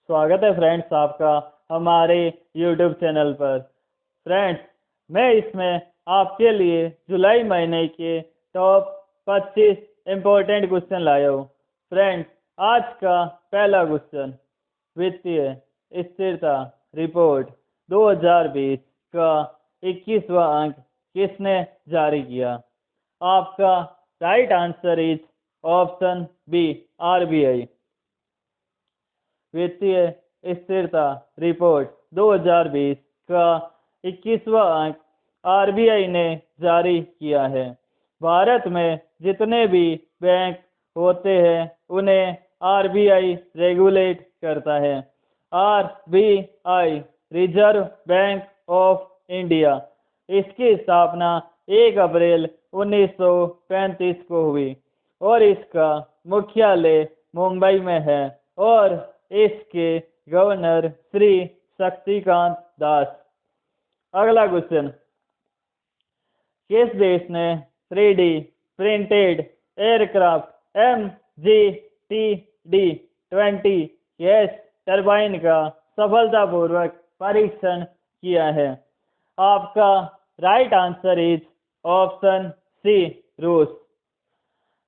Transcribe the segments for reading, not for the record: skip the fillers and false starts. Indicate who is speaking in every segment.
Speaker 1: स्वागत है फ्रेंड्स आपका हमारे YouTube चैनल पर। फ्रेंड्स, मैं इसमें आपके लिए जुलाई महीने के टॉप 25 इम्पोर्टेंट क्वेश्चन लाया हूँ। फ्रेंड्स, आज का पहला क्वेश्चन, वित्तीय स्थिरता रिपोर्ट 2020 का 21वां अंक किसने जारी किया? आपका right answer is option B, RBI। वित्तीय स्थिरता रिपोर्ट 2020 का 21वां अंक RBI ने जारी किया है। भारत में जितने भी बैंक होते हैं उन्हें RBI रेगुलेट करता है। RBI reserve bank of India, इसकी स्थापना 1 अप्रैल 1935 को हुई और इसका मुख्यालय मुंबई में है और इसके गवर्नर श्री शक्तिकांत दास। अगला क्वेश्चन, किस देश ने 3D printed aircraft MGTD-20 gas turbine का सफलतापूर्वक परीक्षण किया है? आपका right answer is option C, रूस।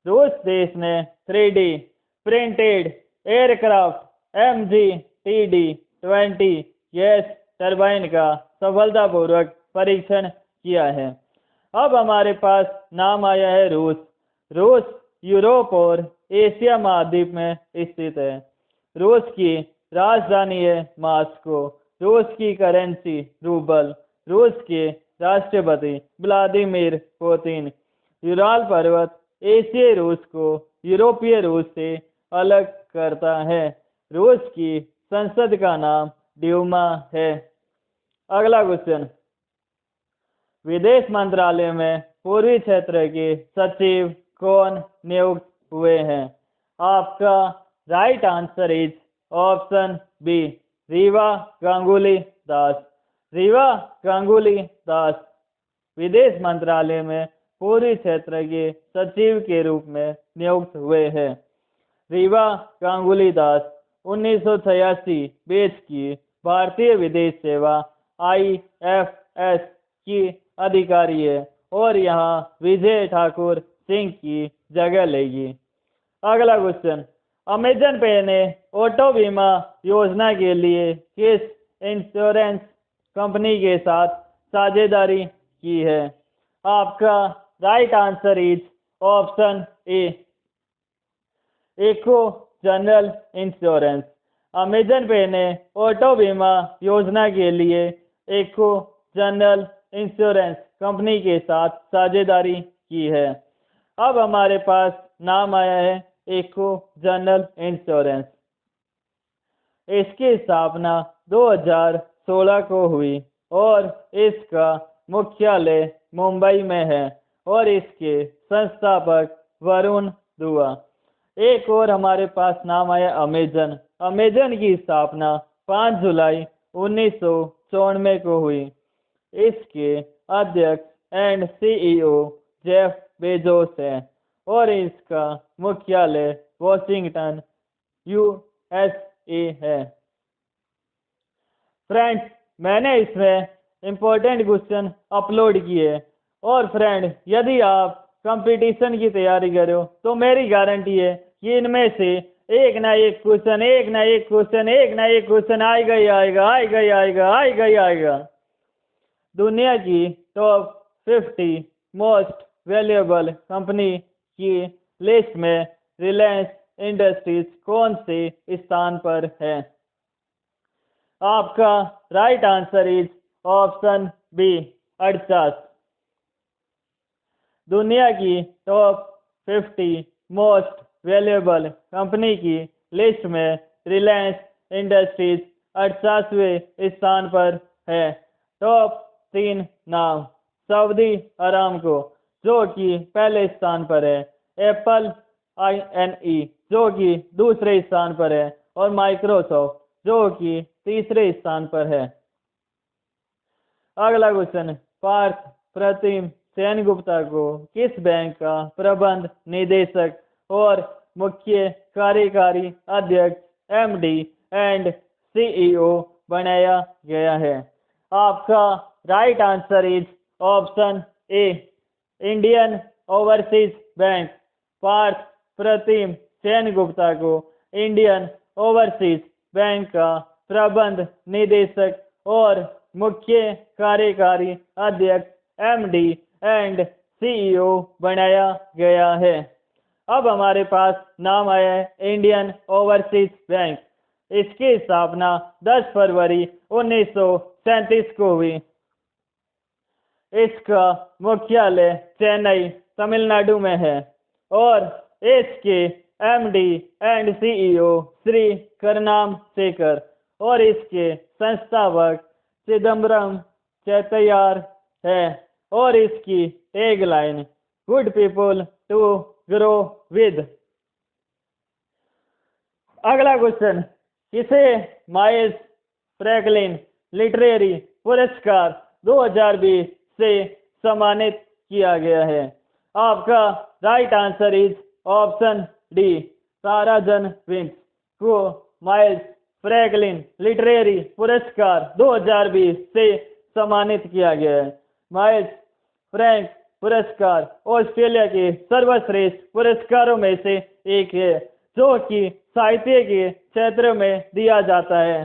Speaker 1: रूस देश ने 3D printed aircraft MGTD-20 gas turbine का सफलतापूर्वक परीक्षण किया है। अब हमारे पास नाम आया है रूस। रूस यूरोप और एशिया महाद्वीप में स्थित है। रूस की राजधानी है मॉस्को। रूस की करेंसी रूबल। रूस के राष्ट्रपति व्लादिमीर पुतिन। यूराल पर्वत एशियाई रूस को यूरोपीय रूस से अलग करता है। रूस की संसद का नाम ड्यूमा है। अगला क्वेश्चन, विदेश मंत्रालय में पूर्वी क्षेत्र के सचिव कौन नियुक्त हुए हैं? आपका right answer is option B, Riva Ganguly Das. Riva Ganguly Das विदेश मंत्रालय में पूर्वी क्षेत्र के सचिव के रूप में नियुक्त हुए हैं। रीवा गांगुली दास 1986 बैच की भारतीय विदेश सेवा IFS की अधिकारी है और यहाँ विजय ठाकुर सिंह की जगह लेगी। अगला क्वेश्चन, अमेजन पे ने ऑटो बीमा योजना के लिए किस इंश्योरेंस कंपनी के साथ साझेदारी की है? आपका right answer is option A, echo general insurance. Amazon पे ने ऑटो बीमा योजना के लिए एको जनरल इंश्योरेंस कंपनी के साथ साझेदारी की है। अब हमारे पास नाम आया है एको जनरल इंश्योरेंस। इसकी स्थापना 2016 को हुई और इसका मुख्यालय मुंबई में है और इसके संस्थापक वरुण दुआ। एक और हमारे पास नाम आया अमेजन। अमेजन की स्थापना 5 जुलाई 1994 को हुई। इसके अध्यक्ष एंड CEO जेफ बेजोस है और इसका मुख्यालय वॉशिंगटन USA है। फ्रेंड्स, मैंने इसमें इम्पोर्टेंट क्वेश्चन अपलोड किए और फ्रेंड, यदि आप कंपटीशन की तैयारी करो तो मेरी गारंटी है कि इनमें से एक ना एक क्वेश्चन आएगा ही आएगा, आएगा ही आएगा, आएगा ही आएगा। दुनिया की टॉप 50 मोस्ट वैल्यूएबल कंपनी की लिस्ट में रिलायंस इंडस्ट्रीज कौन से स्थान पर है? आपका right answer is option B, 48। दुनिया की टॉप 50 मोस्ट वैल्यूएबल कंपनी की लिस्ट में रिलायंस इंडस्ट्रीज 48वें स्थान पर है। टॉप 3 नाम, सऊदी अरामको जो कि पहले स्थान पर है, एप्पल INE जो कि दूसरे स्थान पर है और माइक्रोसॉफ्ट जो कि तीसरे स्थान पर है। अगला क्वेश्चन, पार्थ प्रतिम सेनगुप्ता को किस बैंक का प्रबंध निदेशक और मुख्य कार्यकारी अध्यक्ष MD एंड CEO बनाया गया है। आपका right answer is option A, Indian Overseas Bank. Parth Pratim Sengupta को इंडियन ओवरसीज बैंक का प्रबंध निदेशक और मुख्य कार्यकारी अध्यक्ष MD एंड CEO बनाया गया है। अब हमारे पास नाम आया है इंडियन ओवरसीज बैंक। इसकी स्थापना 10 फरवरी 1937 को हुई। इसका मुख्यालय चेन्नई तमिलनाडु में है और इसके MD and CEO Shri Karnam Shekar और इसके संस्थापक चिदम्बरम चैतयार है और इसकी tagline good people to grow with. अगला क्वेश्चन, किसे माइल्स फ्रैंकलिन लिटरेरी पुरस्कार 2020 से सम्मानित किया गया है? आपका right answer is option D, Tara June Winch को माइल्स फ्रैंकलिन लिटरेरी पुरस्कार 2020 से सम्मानित किया गया है। माइल्स फ्रैंक पुरस्कार ऑस्ट्रेलिया के सर्वश्रेष्ठ पुरस्कारों में से एक है जो कि साहित्य के क्षेत्र में दिया जाता है।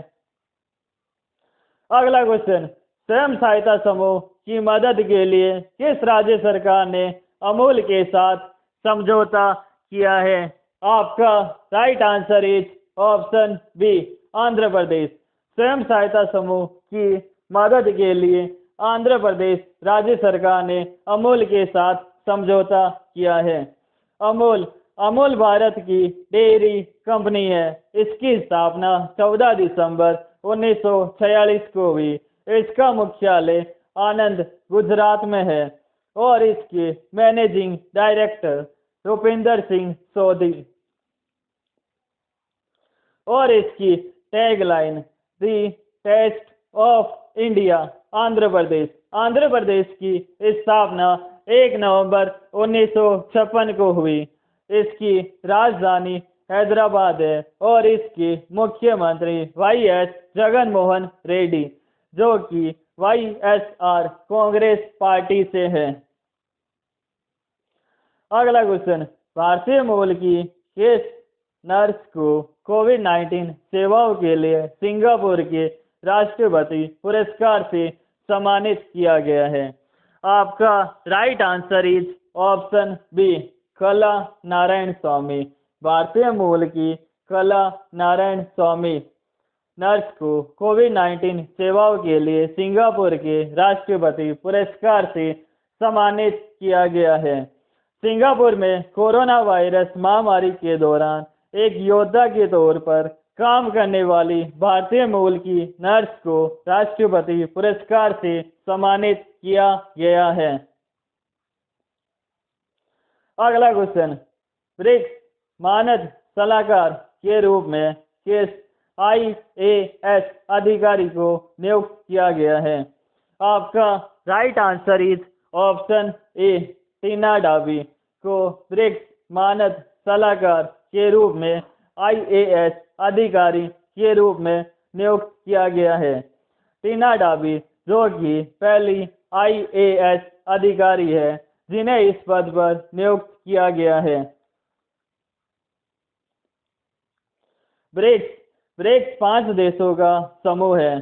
Speaker 1: अगला क्वेश्चन, स्वयं सहायता समूह की मदद के लिए किस राज्य सरकार ने अमूल के साथ समझौता किया है? आपका right answer is option B, Andhra Pradesh. स्वयं सहायता समूह की मदद के लिए आंध्र प्रदेश राज्य सरकार ने अमूल के साथ समझौता किया है। अमूल भारत की डेयरी कंपनी है। इसकी स्थापना 14 दिसंबर 1946 को हुई। इसका मुख्यालय आनंद गुजरात में है और इसके मैनेजिंग डायरेक्टर रुपिंदर सिंह सोधी और इसकी tagline the taste of India Andhra Pradesh की स्थापना 1 नवंबर 1956 को हुई। इसकी राजधानी हैदराबाद है और इसके मुख्यमंत्री YS जगन मोहन रेड्डी जो कि YSR कांग्रेस पार्टी से है। अगला क्वेश्चन, भारतीय मूल की किस नर्स को कोविड-19 सेवाओं के लिए सिंगापुर के राष्ट्रपति पुरस्कार से सम्मानित किया गया है? आपका right answer is option B, Kala Narayan स्वामी। भारतीय मूल की कला नारायण स्वामी नर्स को कोविड-19 सेवाओं के लिए सिंगापुर के राष्ट्रपति पुरस्कार से सम्मानित किया गया है। सिंगापुर में कोरोना वायरस महामारी के दौरान एक योद्धा के तौर पर काम करने वाली भारतीय मूल की नर्स को राष्ट्रपति पुरस्कार से सम्मानित किया गया है। अगला क्वेश्चन, ब्रिक्स मानद सलाहकार के रूप में किस IAS अधिकारी को नियुक्त किया गया है? आपका right answer is option A, Tina Dabi को ब्रिक्स मानद सलाहकार के रूप में IAS अधिकारी के रूप में नियुक्त किया गया है। टीना डाबी जो कि पहली IAS अधिकारी है जिन्हें इस पद पर नियुक्त किया गया है। ब्रिक्स 5 देशों का समूह है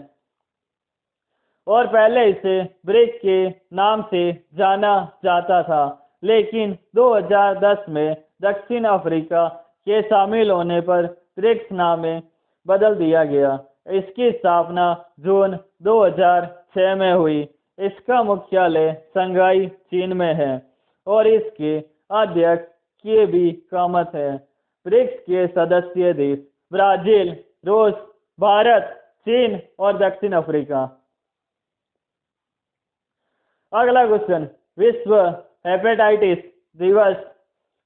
Speaker 1: और पहले इसे ब्रिक्स के नाम से जाना जाता था, लेकिन 2010 में दक्षिण अफ्रीका के शामिल होने पर ब्रिक्स नाम में बदल दिया गया। इसकी स्थापना जून 2006 में हुई। इसका मुख्यालय शंघाई चीन में है और इसके अध्यक्ष KB कामत है। ब्रिक्स के सदस्य देश ब्राजील, रूस, भारत, चीन और दक्षिण अफ्रीका। अगला क्वेश्चन, विश्व हेपेटाइटिस दिवस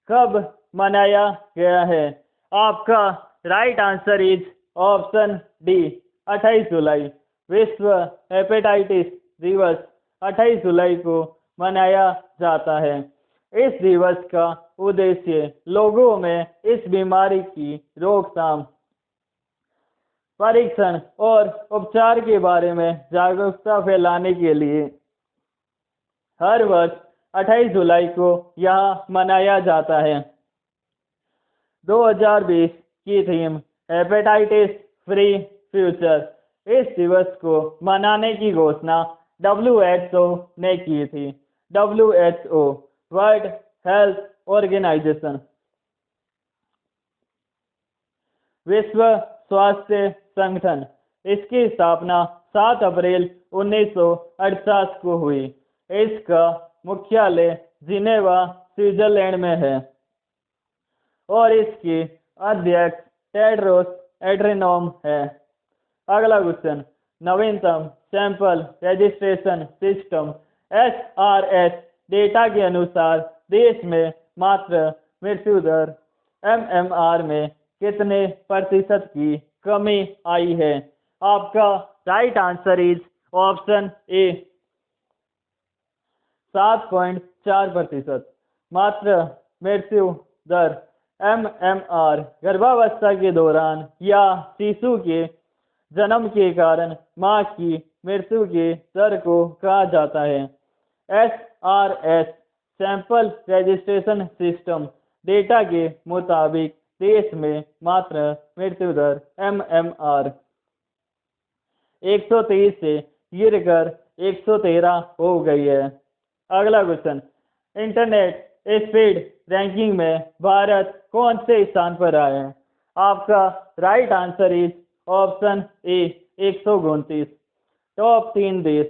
Speaker 1: कब मनाया गया है? आपका right answer is option D, 28 जुलाई। विश्व हेपेटाइटिस दिवस 28 जुलाई को मनाया जाता है। इस दिवस का उद्देश्य लोगों में इस बीमारी की रोकथाम परीक्षण और उपचार के बारे में जागरूकता फैलाने के लिए हर वर्ष 28 जुलाई को यह मनाया जाता है। 2020 की थीम हेपेटाइटिस फ्री फ्यूचर। इस दिवस को मनाने की घोषणा WHO ने की थी। WHO वर्ल्ड हेल्थ ऑर्गेनाइजेशन, विश्व स्वास्थ्य संगठन। इसकी स्थापना 7 अप्रैल 1968 को हुई। इसका मुख्यालय जिनेवा, स्विट्जरलैंड में है और इसके अध्यक्ष टेड्रोस एड्रेनोम है। अगला क्वेश्चन, नवीनतम sample registration system SRS data के अनुसार देश में मात्र मृत्यु दर MMR में कितने प्रतिशत की कमी आई है? आपका राइट आंसर इज ऑप्शन ए 7.4%। मात्र मृत्यु दर MMR गर्भावस्था के दौरान या शिशु के जन्म के कारण मां की मृत्यु के दर को कहा जाता है। SRS sample registration system data के मुताबिक देश में मात्र मृत्यु दर MMR 123 से गिरकर 113 हो गई है। अगला क्वेश्चन, इंटरनेट स्पीड रैंकिंग में भारत कौन से स्थान पर आया है? आपका right answer is option A 129। Top 3 देश।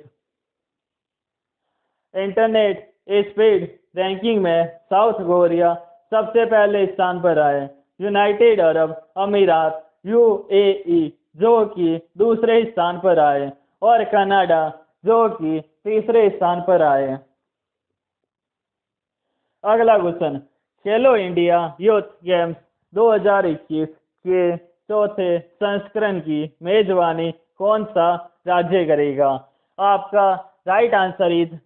Speaker 1: इंटरनेट स्पीड रैंकिंग में साउथ कोरिया सबसे पहले स्थान पर आए, यूनाइटेड अरब अमीरात UAE जो कि दूसरे स्थान पर आए और कनाडा जो कि तीसरे स्थान पर आए। अगला क्वेश्चन, खेलो इंडिया यूथ गेम्स 2021 के चौथे संस्करण की मेजबानी कौन सा राज्य करेगा? आपका right answer is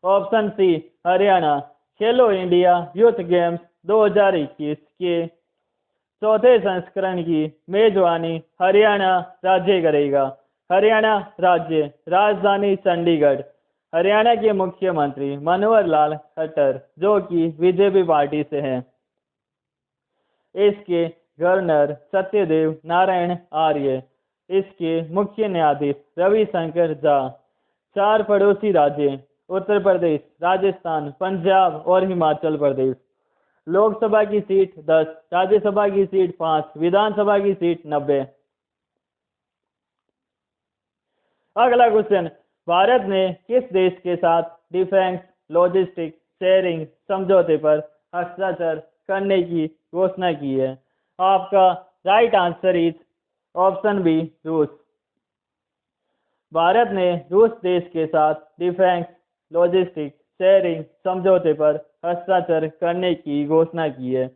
Speaker 1: option C Haryana. Khelo India youth games 2021 के चौथे संस्करण की मेजबानी हरियाणा राज्य करेगा। हरियाणा राज्य राजधानी चंडीगढ़। हरियाणा के मुख्यमंत्री मनोहर लाल खट्टर जो कि बीजेपी पार्टी से हैं। इसके गवर्नर सत्यदेव नारायण आर्य। इसके मुख्य न्यायाधीश रविशंकर झा। 4 पड़ोसी राज्य उत्तर प्रदेश, राजस्थान, पंजाब और हिमाचल प्रदेश। लोकसभा की सीट 10, राज्यसभा की सीट 5, विधानसभा की सीट 90। अगला क्वेश्चन, भारत ने किस देश के साथ डिफेंस लॉजिस्टिक शेयरिंग समझौते पर हस्ताक्षर करने की घोषणा की है? आपका right answer is option B रूस। भारत ने रूस देश के साथ डिफेंस लॉजिस्टिक शेयरिंग समझौते पर हस्ताक्षर करने की घोषणा की है।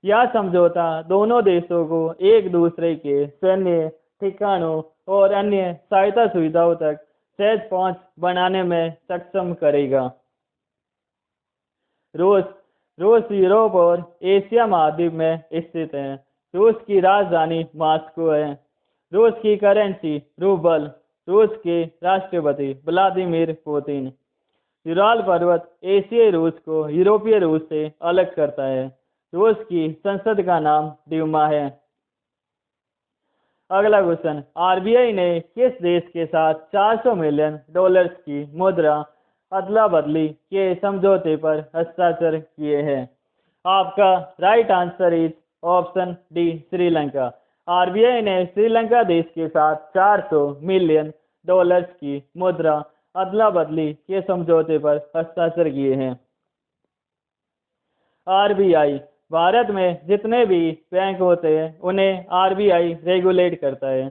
Speaker 1: यह समझौता दोनों देशों को एक दूसरे के सैन्य ठिकानों और अन्य सहायता सुविधाओं तक सहज पहुंच बनाने में सक्षम करेगा। रूस यूरोप और एशिया महाद्वीप में स्थित है। रूस की राजधानी मॉस्को है। रूस की करेंसी रूबल। रूस के राष्ट्रपति व्लादिमीर पुतिन। यूराल पर्वत एशियाई रूस को यूरोपीय रूस से अलग करता है। रूस की संसद का नाम ड्यूमा है। अगला क्वेश्चन, RBI ने किस देश के साथ $400 मिलियन की मुद्रा अदला बदली के समझौते पर हस्ताक्षर किए हैं? आपका right answer is option D Sri Lanka. RBI ने श्रीलंका देश के साथ $400 मिलियन की मुद्रा अदला बदली के समझौते पर हस्ताक्षर किए हैं। RBI भारत में जितने भी बैंक होते हैं उन्हें RBI रेगुलेट करता है।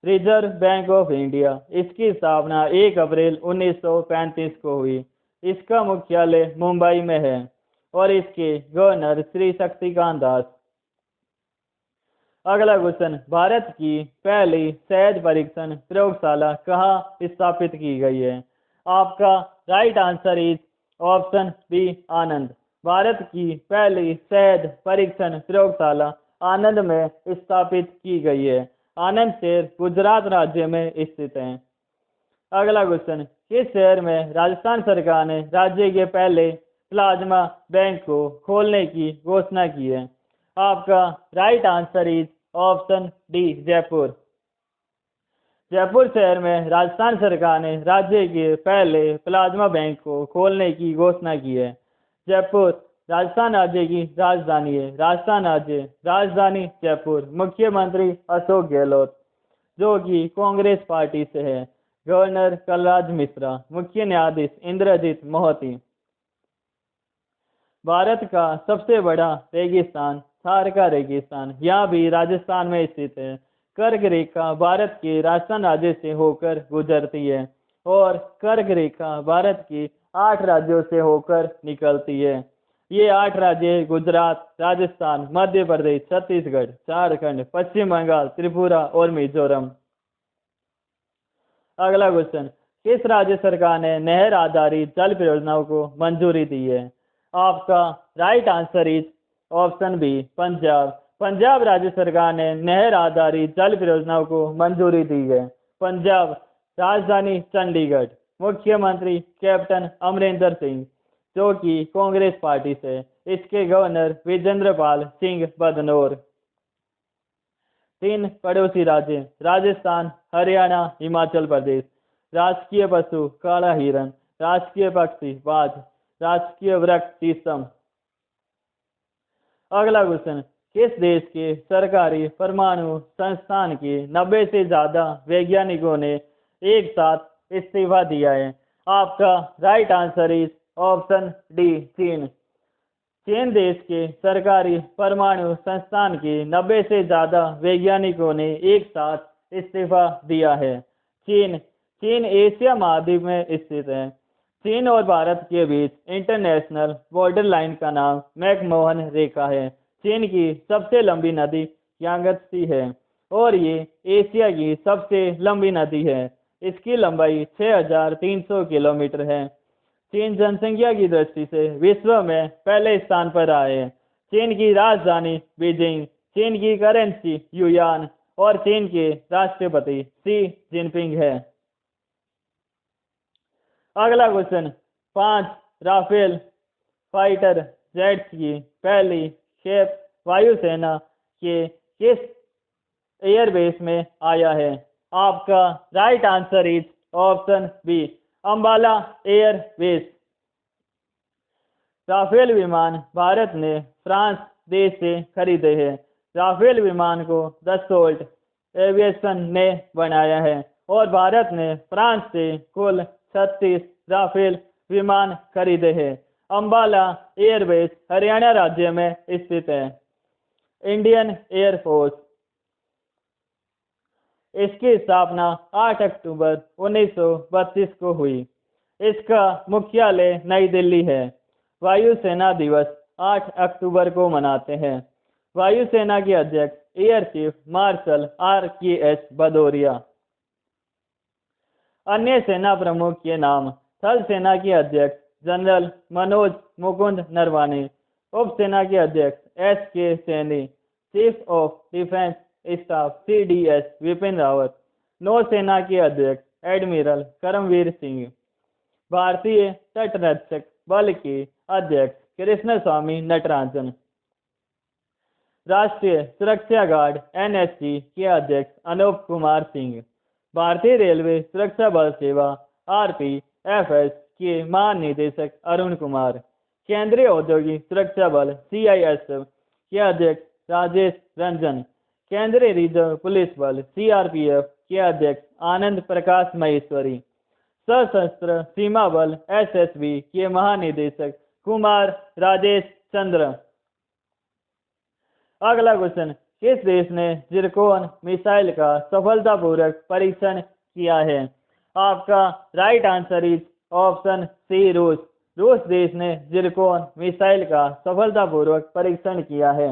Speaker 1: Reserve bank of India. इसकी स्थापना 1 अप्रैल 1935 को हुई। इसका मुख्यालय मुंबई में है और इसके गवर्नर श्री शक्तिकांत दास। अगला क्वेश्चन, भारत की पहली शहद परीक्षण प्रयोगशाला कहाँ स्थापित की गई है? आपका right answer is option B Anand. Bharat की पहली शहद परीक्षण प्रयोगशाला आनंद में स्थापित की गई है। आनंद शहर गुजरात राज्य में स्थित है। अगला क्वेश्चन, किस शहर में राजस्थान सरकार ने राज्य के पहले प्लाज्मा बैंक को खोलने की घोषणा की है? आपका right answer is option D, Jaipur. Jaipur शहर में राजस्थान सरकार ने राज्य के पहले प्लाज्मा बैंक को खोलने की घोषणा की है। जयपुर राजस्थान राज्य की राजधानी है। राजस्थान राज्य राजधानी जयपुर। मुख्यमंत्री अशोक गहलोत, जो कि कांग्रेस पार्टी से है। गवर्नर कलराज मिश्रा। मुख्य न्यायाधीश इंद्रजीत मोहती। भारत का सबसे बड़ा रेगिस्तान थार का रेगिस्तान, यह भी राजस्थान में स्थित है। कर्क रेखा भारत के राजस्थान राज्य से होकर गुजरती है और कर्क रेखा भारत के 8 राज्यों से होकर निकलती है। ये 8 राज्य गुजरात, राजस्थान, मध्य प्रदेश, छत्तीसगढ़, झारखंड, पश्चिम बंगाल, त्रिपुरा और मिजोरम। अगला क्वेश्चन, किस राज्य सरकार ने नहर आधारित जल परियोजनाओं को मंजूरी दी है? आपका right answer is option B, Punjab. Punjab राज्य सरकार ने नहर आधारित जल परियोजनाओं को मंजूरी दी है। पंजाब राजधानी चंडीगढ़। मुख्यमंत्री कैप्टन अमरिंदर सिंह, जो कि कांग्रेस पार्टी से। इसके गवर्नर विजेंद्र पाल सिंह बदनौर। 3 पड़ोसी राज्य राजस्थान, हरियाणा, हिमाचल प्रदेश। राजकीय पशु काला हिरण। राजकीय पक्षी बाज। राजकीय वृक्ष शीशम। अगला क्वेश्चन, किस देश के सरकारी परमाणु संस्थान के 90 से ज्यादा वैज्ञानिकों ने एक साथ इस्तीफा दिया है? आपका right answer is option D, चीन। चीन देश के सरकारी परमाणु संस्थान के 90 से ज्यादा वैज्ञानिकों ने एक साथ इस्तीफा दिया है। चीन एशिया महाद्वीप में स्थित है। चीन और भारत के बीच इंटरनेशनल बॉर्डर लाइन का नाम मैकमोहन रेखा है। चीन की सबसे लंबी नदी यांगत्से है और ये एशिया की सबसे लंबी नदी है। इसकी लंबाई 6300 किलोमीटर है। चीन जनसंख्या की दृष्टि से विश्व में पहले स्थान पर आए हैं। चीन की राजधानी बीजिंग, चीन की करेंसी युआन और चीन के राष्ट्रपति शी जिनपिंग है। अगला क्वेश्चन, 5 राफेल फाइटर जेट्स की पहली खेप वायुसेना के किस एयरबेस में आया है? आपका right answer is option B, Ambala airbase. Rafale विमान भारत ने फ्रांस देश से खरीदे हैं। राफेल विमान को दसोल्ट एविएशन ने बनाया है और भारत ने फ्रांस से कुल 36 राफेल विमान खरीदे हैं। अंबाला एयरबेस हरियाणा राज्य में स्थित है। इंडियन एयरफोर्स, इसकी स्थापना 8 अक्टूबर 1932 को हुई। इसका मुख्यालय नई दिल्ली है। वायुसेना दिवस 8 अक्टूबर को मनाते हैं। वायुसेना के अध्यक्ष air chief marshal RKS Bhadauria. अन्य सेना प्रमुख के नाम, थल सेना के अध्यक्ष जनरल मनोज मुकुंद नरवाने। उप सेना के अध्यक्ष SK Saini. Chief of defence staff CDS Vipin Rawat. नौसेना के अध्यक्ष एडमिरल करमवीर सिंह। भारतीय तटरक्षक बल के अध्यक्ष कृष्ण स्वामी नटराजन। राष्ट्रीय सुरक्षा गार्ड NSG के अध्यक्ष अनूप कुमार सिंह। भारतीय रेलवे सुरक्षा बल सेवा RPFS के महानिदेशक अरुण कुमार। केंद्रीय औद्योगिक सुरक्षा बल CISF के अध्यक्ष राजेश रंजन। केंद्रीय रिजर्व पुलिस बल CRPF के अध्यक्ष आनंद प्रकाश महेश्वरी। सशस्त्र सीमा बल SSB के महानिदेशक कुमार राजेश चंद्र। अगला क्वेश्चन, किस देश ने जिरकोन मिसाइल का सफलतापूर्वक परीक्षण किया है? आपका right answer is option C, रूस। रूस देश ने जिरकोन मिसाइल का सफलतापूर्वक परीक्षण किया है।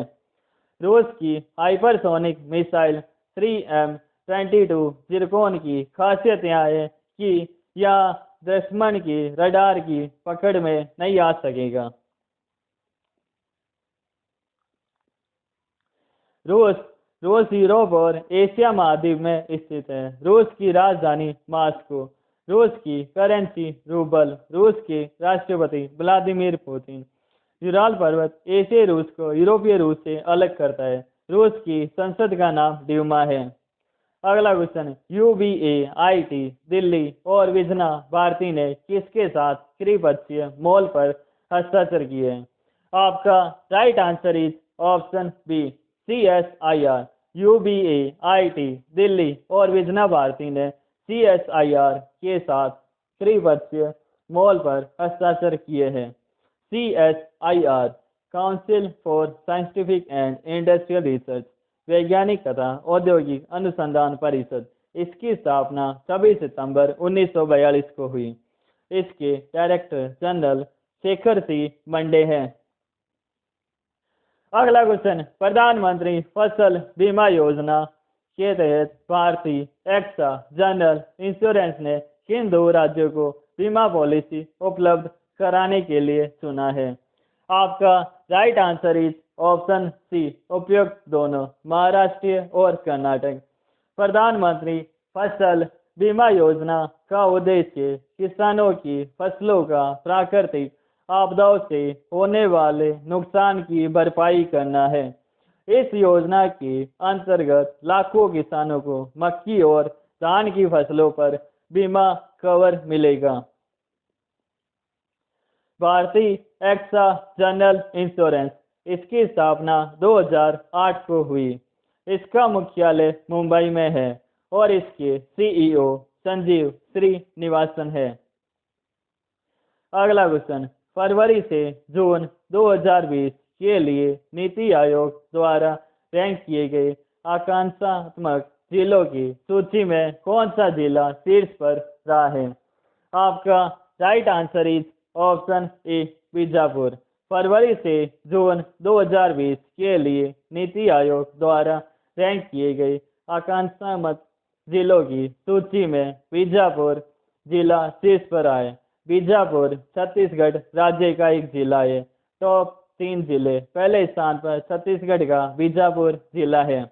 Speaker 1: रूस की हाइपरसोनिक मिसाइल 3M22 जिरकोन की खासियत यह है कि यह दुश्मन की रडार की पकड़ में नहीं आ सकेगा। रूस रूस यूरोप और एशिया महाद्वीप में स्थित है। रूस की राजधानी मास्को। रूस की करेंसी रूबल। रूस के राष्ट्रपति व्लादिमीर पुतिन। यूराल पर्वत एशियाई रूस को यूरोपीय रूस से अलग करता है। रूस की संसद का नाम ड्यूमा है। अगला क्वेश्चन, UBAIT दिल्ली और विजना भारती ने किसके साथ त्रिपक्षीय मॉल पर हस्ताक्षर किए हैं? आपका right answer is option B, CSIR। UBAIT Delhi और विजना भारती ने CSIR के साथ त्रिपक्षीय मॉल पर हस्ताक्षर किए हैं। CSIR council for scientific and industrial research, वैज्ञानिक तथा औद्योगिक अनुसंधान परिषद। इसकी स्थापना 26 सितंबर 1942 को हुई। इसके डायरेक्टर जनरल शेखर सी मंडे हैं। अगला क्वेश्चन, प्रधानमंत्री फसल बीमा योजना के तहत भारतीय एक्सा जनरल इंश्योरेंस ने किन 2 राज्यों को बीमा पॉलिसी उपलब्ध कराने के लिए चुना है? आपका right answer is option C, उपयुक्त दोनों, महाराष्ट्र और कर्नाटक। प्रधानमंत्री फसल बीमा योजना का उद्देश्य किसानों की फसलों का प्राकृतिक आपदाओं से होने वाले नुकसान की भरपाई करना है। इस योजना के अंतर्गत लाखों किसानों को मक्की और धान की फसलों पर बीमा कवर मिलेगा। भारतीय एक्सा जनरल इंश्योरेंस, इसकी स्थापना 2008 को हुई। इसका मुख्यालय मुंबई में है और इसके CEO संजीव श्रीनिवासन है। अगला क्वेश्चन, फरवरी से जून 2020 के लिए नीति आयोग द्वारा रैंक किए गए आकांक्षात्मक जिलों की सूची में कौन सा जिला शीर्ष पर रहा है? आपका right answer is option A, Bijapur. फरवरी से जून 2020 के लिए नीति आयोग द्वारा रैंक किए गए आकांक्षात्मक जिलों की सूची में बीजापुर जिला शीर्ष पर आए। बीजापुर छत्तीसगढ़ राज्य का एक जिला है। टॉप 3 जिले, पहले स्थान पर छत्तीसगढ़ का बीजापुर जिला है।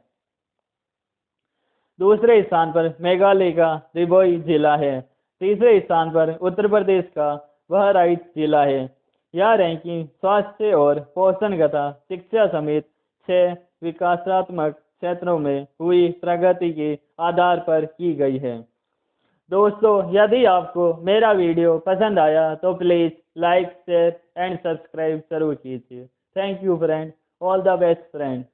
Speaker 1: दूसरे स्थान पर मेघालय का रिबोई जिला है। तीसरे स्थान पर उत्तर प्रदेश का बहराइच जिला है। यह रैंकिंग स्वास्थ्य और पोषण तथा शिक्षा समेत 6 विकासात्मक क्षेत्रों में हुई प्रगति के आधार पर की गई है। दोस्तों, यदि आपको मेरा वीडियो पसंद आया तो please like, share and subscribe जरूर कीजिए। Thank you friend, all the best friend.